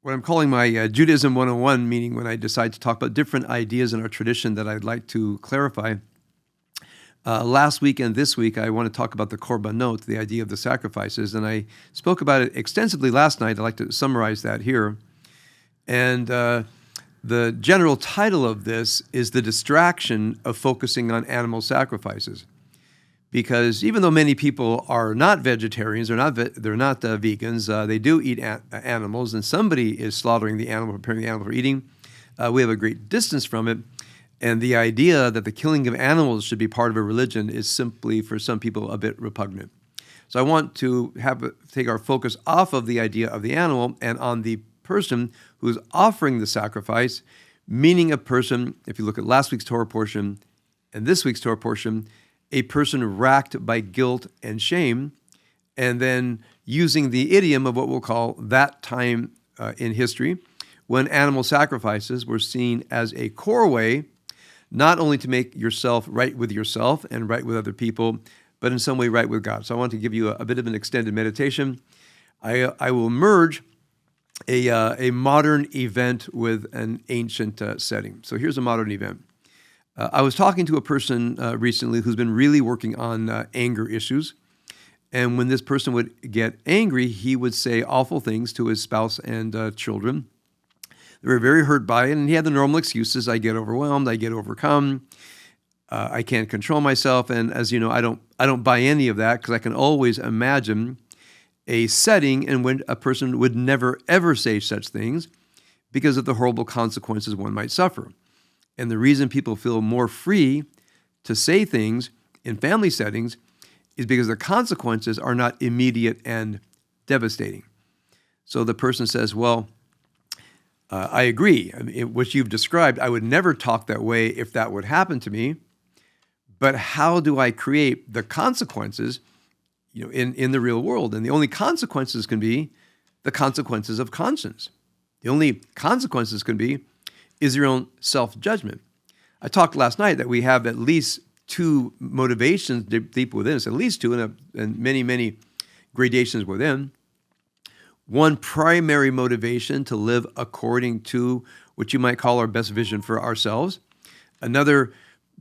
what I'm calling my Judaism 101 meeting when I decide to talk about different ideas in our tradition that I'd like to clarify. Last week and this week, I want to talk about the korbanot, the idea of the sacrifices, and I spoke about it extensively last night. I'd like to summarize that here. And the general title of this is The Distraction of Focusing on Animal Sacrifices. Because even though many people are not vegetarians, they're not vegans, they do eat animals, and somebody is slaughtering the animal, preparing the animal for eating. We have a great distance from it. And the idea that the killing of animals should be part of a religion is simply, for some people, a bit repugnant. So I want to take our focus off of the idea of the animal and on the person who is offering the sacrifice, meaning a person, if you look at last week's Torah portion and this week's Torah portion, a person racked by guilt and shame, and then using the idiom of what we'll call that time in history, when animal sacrifices were seen as a core way, not only to make yourself right with yourself and right with other people, but in some way right with God. So I want to give you a bit of an extended meditation. I will merge a modern event with an ancient setting. So here's a modern event. I was talking to a person recently who's been really working on anger issues. And when this person would get angry, he would say awful things to his spouse and children. They were very hurt by it, and he had the normal excuses. I get overwhelmed, I get overcome, I can't control myself. And as you know, I don't buy any of that, because I can always imagine a setting in which a person would never, ever say such things because of the horrible consequences one might suffer. And the reason people feel more free to say things in family settings is because the consequences are not immediate and devastating. So the person says, well, I agree. I mean, what you've described, I would never talk that way if that would happen to me. But how do I create the consequences, in the real world? And the only consequences can be the consequences of conscience. The only consequences can be is your own self-judgment. I talked last night that we have at least two motivations deep within us, at least two, and many, many gradations within. One primary motivation to live according to what you might call our best vision for ourselves. Another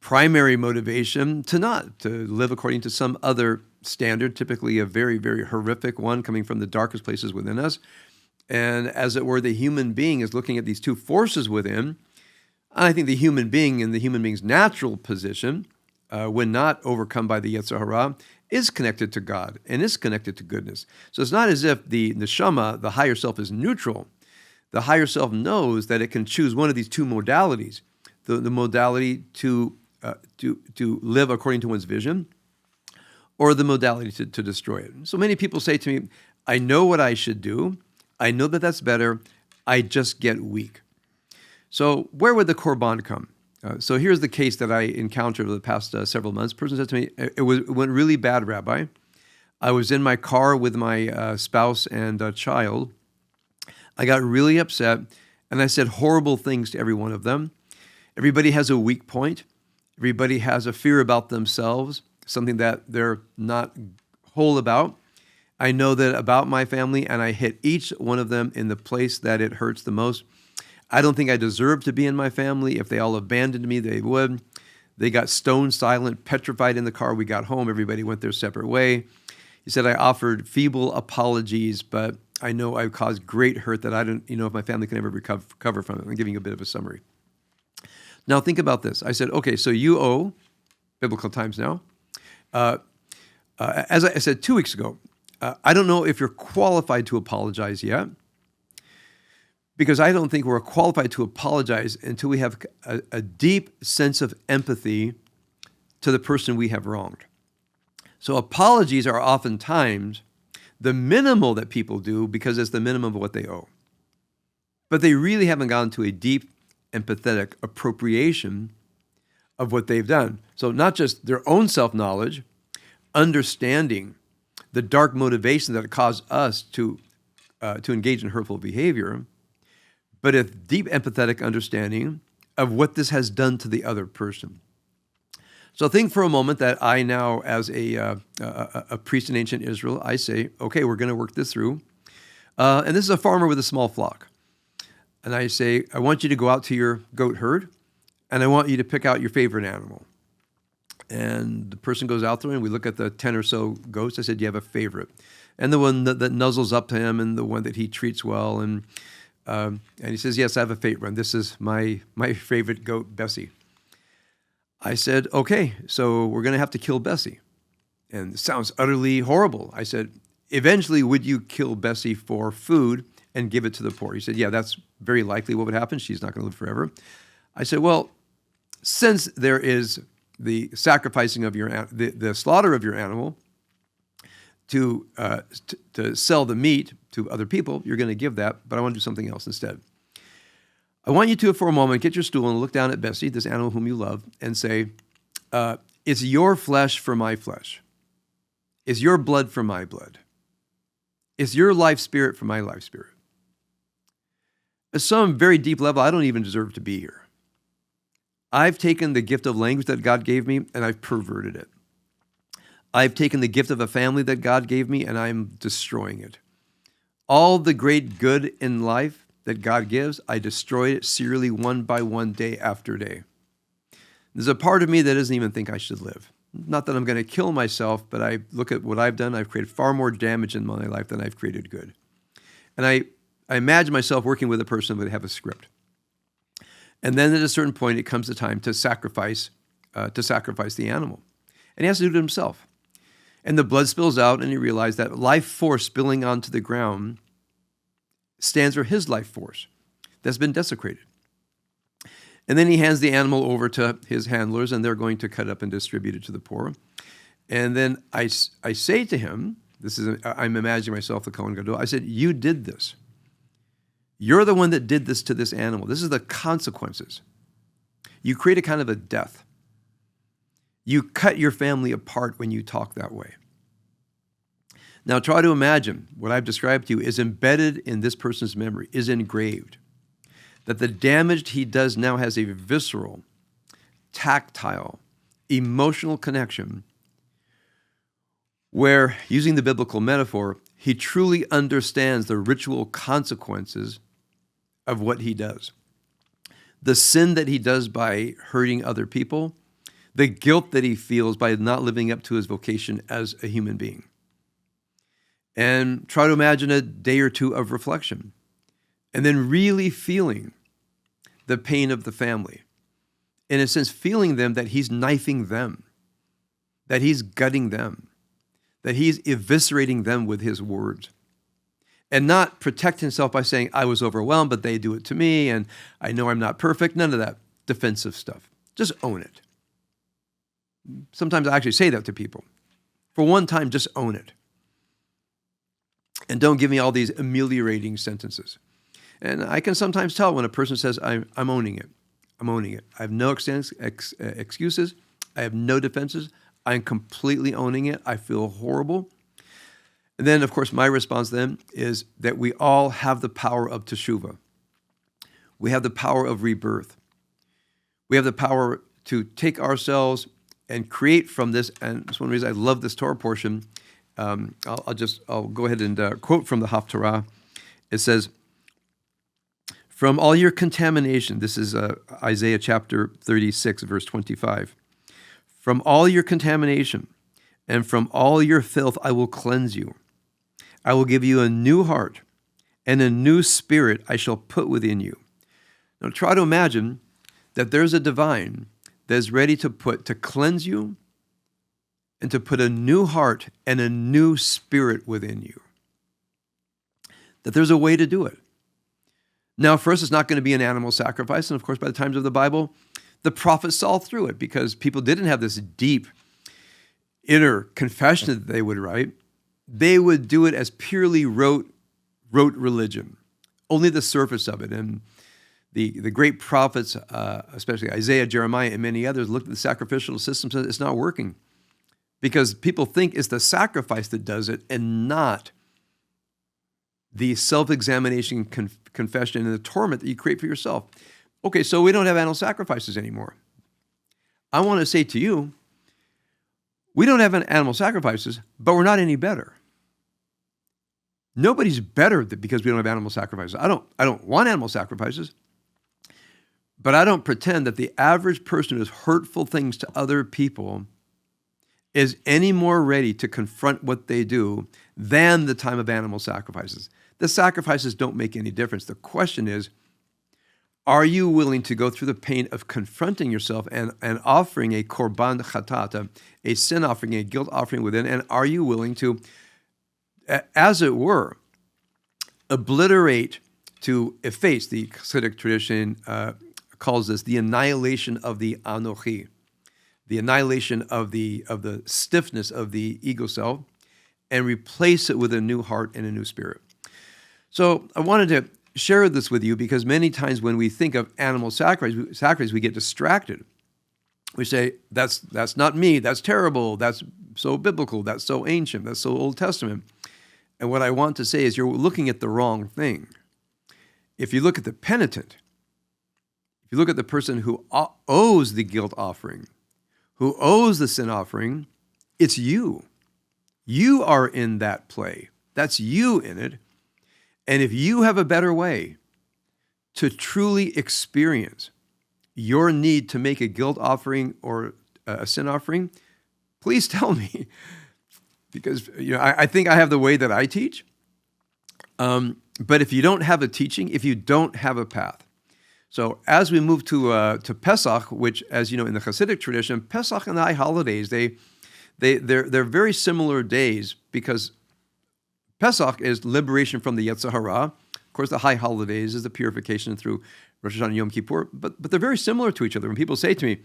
primary motivation to live according to some other standard, typically a very, very horrific one coming from the darkest places within us. And as it were, the human being is looking at these two forces within. I think the human being in the human being's natural position, when not overcome by the Yetzer Hara, is connected to God and is connected to goodness. So it's not as if the neshama, the higher self, is neutral. The higher self knows that it can choose one of these two modalities, the modality to live according to one's vision, or the modality to destroy it. So many people say to me, I know what I should do. I know that that's better. I just get weak. So where would the korban come? So here's the case that I encountered over the past several months. A person said to me, it went really bad, Rabbi. I was in my car with my spouse and child. I got really upset, and I said horrible things to every one of them. Everybody has a weak point. Everybody has a fear about themselves, something that they're not whole about. I know that about my family, and I hit each one of them in the place that it hurts the most. I don't think I deserve to be in my family. If they all abandoned me, they would. They got stone silent, petrified in the car. We got home. Everybody went their separate way. He said, I offered feeble apologies, but I know I caused great hurt that I don't, if my family can ever recover from it. I'm giving you a bit of a summary. Now think about this. I said, okay, so you owe, biblical times now, as I said 2 weeks ago, I don't know if you're qualified to apologize yet, because I don't think we're qualified to apologize until we have a deep sense of empathy to the person we have wronged. So apologies are oftentimes the minimal that people do because it's the minimum of what they owe. But they really haven't gone to a deep, empathetic appropriation of what they've done. So not just their own self-knowledge, understanding the dark motivation that caused us to engage in hurtful behavior, but a deep empathetic understanding of what this has done to the other person. So think for a moment that I now, as a priest in ancient Israel, I say, okay, we're going to work this through. And this is a farmer with a small flock. and I say, I want you to go out to your goat herd, and I want you to pick out your favorite animal. And the person goes out there, and we look at the 10 or so goats. I said, do you have a favorite? And the one that nuzzles up to him, and the one that he treats well. And he says, yes, I have a favorite. This is my favorite goat, Bessie. I said, okay, so we're going to have to kill Bessie. And it sounds utterly horrible. I said, eventually, would you kill Bessie for food and give it to the poor? He said, yeah, that's very likely what would happen. She's not going to live forever. I said, well, since there is the sacrificing of the slaughter of your animal to sell the meat to other people, you're going to give that, but I want to do something else instead. I want you to, for a moment, get your stool and look down at Bessie, this animal whom you love, and say, it's your flesh for my flesh. It's your blood for my blood. It's your life spirit for my life spirit. At some very deep level, I don't even deserve to be here. I've taken the gift of language that God gave me, and I've perverted it. I've taken the gift of a family that God gave me, and I'm destroying it. All the great good in life that God gives, I destroy it serially one by one, day after day. There's a part of me that doesn't even think I should live. Not that I'm going to kill myself, but I look at what I've done. I've created far more damage in my life than I've created good. And I imagine myself working with a person who would have a script. And then at a certain point, it comes the time to sacrifice the animal. And he has to do it himself. And the blood spills out, and he realizes that life force spilling onto the ground stands for his life force that's been desecrated. And then he hands the animal over to his handlers, and they're going to cut up and distribute it to the poor. And then I say to him, I'm imagining myself the Kohen Gadol, I said, you did this. You're the one that did this to this animal. This is the consequences. You create a kind of a death. You cut your family apart when you talk that way. Now try to imagine what I've described to you is embedded in this person's memory, is engraved. That the damage he does now has a visceral, tactile, emotional connection where, using the biblical metaphor, he truly understands the ritual consequences of what he does. The sin that he does by hurting other people, the guilt that he feels by not living up to his vocation as a human being. And try to imagine a day or two of reflection. And then really feeling the pain of the family. In a sense, feeling them that he's knifing them, that he's gutting them, that he's eviscerating them with his words. And not protect himself by saying, I was overwhelmed, but they do it to me, and I know I'm not perfect. None of that defensive stuff. Just own it. Sometimes I actually say that to people. For one time, just own it. And don't give me all these ameliorating sentences. And I can sometimes tell when a person says, I'm owning it. I'm owning it. I have no excuses. I have no defenses. I'm completely owning it. I feel horrible. And then, of course, my response then is that we all have the power of teshuvah. We have the power of rebirth. We have the power to take ourselves and create from this. And that's one reason I love this Torah portion. I'll go ahead and quote from the Haftarah. It says, from all your contamination, this is Isaiah chapter 36, verse 25. From all your contamination and from all your filth, I will cleanse you. I will give you a new heart and a new spirit I shall put within you. Now try to imagine that there's a divine that is ready to cleanse you and to put a new heart and a new spirit within you. That there's a way to do it. Now, first, it's not going to be an animal sacrifice. And of course, by the times of the Bible, the prophets saw through it because people didn't have this deep inner confession that they would write. They would do it as purely rote religion, only the surface of it. And the great prophets, especially Isaiah, Jeremiah, and many others, looked at the sacrificial system and said, it's not working. Because people think it's the sacrifice that does it and not the self-examination, confession, and the torment that you create for yourself. Okay, so we don't have animal sacrifices anymore. I want to say to you, we don't have animal sacrifices, but we're not any better. Nobody's better because we don't have animal sacrifices. I don't want animal sacrifices, but I don't pretend that the average person who does hurtful things to other people is any more ready to confront what they do than the time of animal sacrifices. The sacrifices don't make any difference. The question is, are you willing to go through the pain of confronting yourself and offering a korban chatat, a sin offering, a guilt offering within, and are you willing to, as it were, obliterate, to efface? The Hasidic tradition calls this the annihilation of the anochi, the annihilation of the stiffness of the ego self, and replace it with a new heart and a new spirit. So I wanted to share this with you because many times when we think of animal sacrifice, we get distracted. We say, that's not me, that's terrible, that's so biblical, that's so ancient, that's so Old Testament. And what I want to say is you're looking at the wrong thing. If you look at the penitent, if you look at the person who owes the guilt offering, who owes the sin offering, it's you. You are in that play. That's you in it. And if you have a better way to truly experience your need to make a guilt offering or a sin offering, please tell me. Because I think I have the way that I teach. But if you don't have a teaching, if you don't have a path. So as we move to Pesach, which, as you know, in the Hasidic tradition, Pesach and the high holidays, they're very similar days because Pesach is liberation from the Yetzer Hara. Of course, the high holidays is the purification through Rosh Hashanah and Yom Kippur, but they're very similar to each other. When people say to me,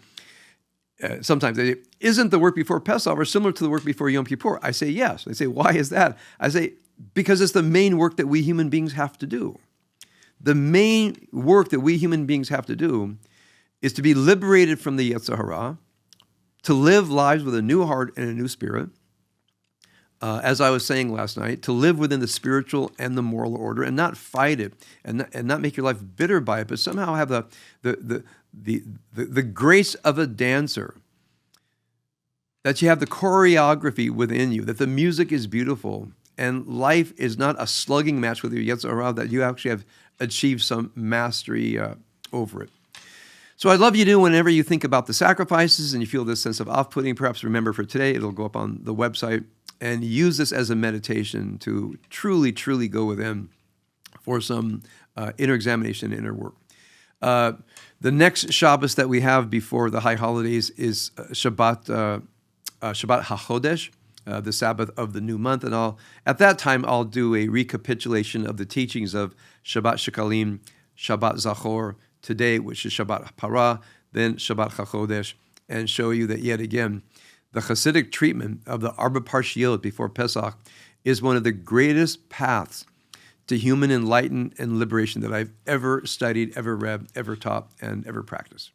sometimes they say, isn't the work before Pesach similar to the work before Yom Kippur? I say yes. They say, why is that? I say, because it's the main work that we human beings have to do. The main work that we human beings have to do is to be liberated from the Yetzer Hara, to live lives with a new heart and a new spirit. As I was saying last night, to live within the spiritual and the moral order and not fight it and not make your life bitter by it, but somehow have the grace of a dancer, that you have the choreography within you, that the music is beautiful and life is not a slugging match with your Yetzer Hara, that you actually have achieved some mastery over it. So I'd love you to, whenever you think about the sacrifices and you feel this sense of off-putting, perhaps remember for today, it'll go up on the website, and use this as a meditation to truly, truly go within for some inner examination, inner work. The next Shabbos that we have before the high holidays is Shabbat HaChodesh, the Sabbath of the new month, and at that time I'll do a recapitulation of the teachings of Shabbat Shekalim, Shabbat Zachor, today, which is Shabbat Parah, then Shabbat HaChodesh, and show you that yet again, the Hasidic treatment of the Arba Parshiot before Pesach is one of the greatest paths to human enlightenment and liberation that I've ever studied, ever read, ever taught, and ever practiced.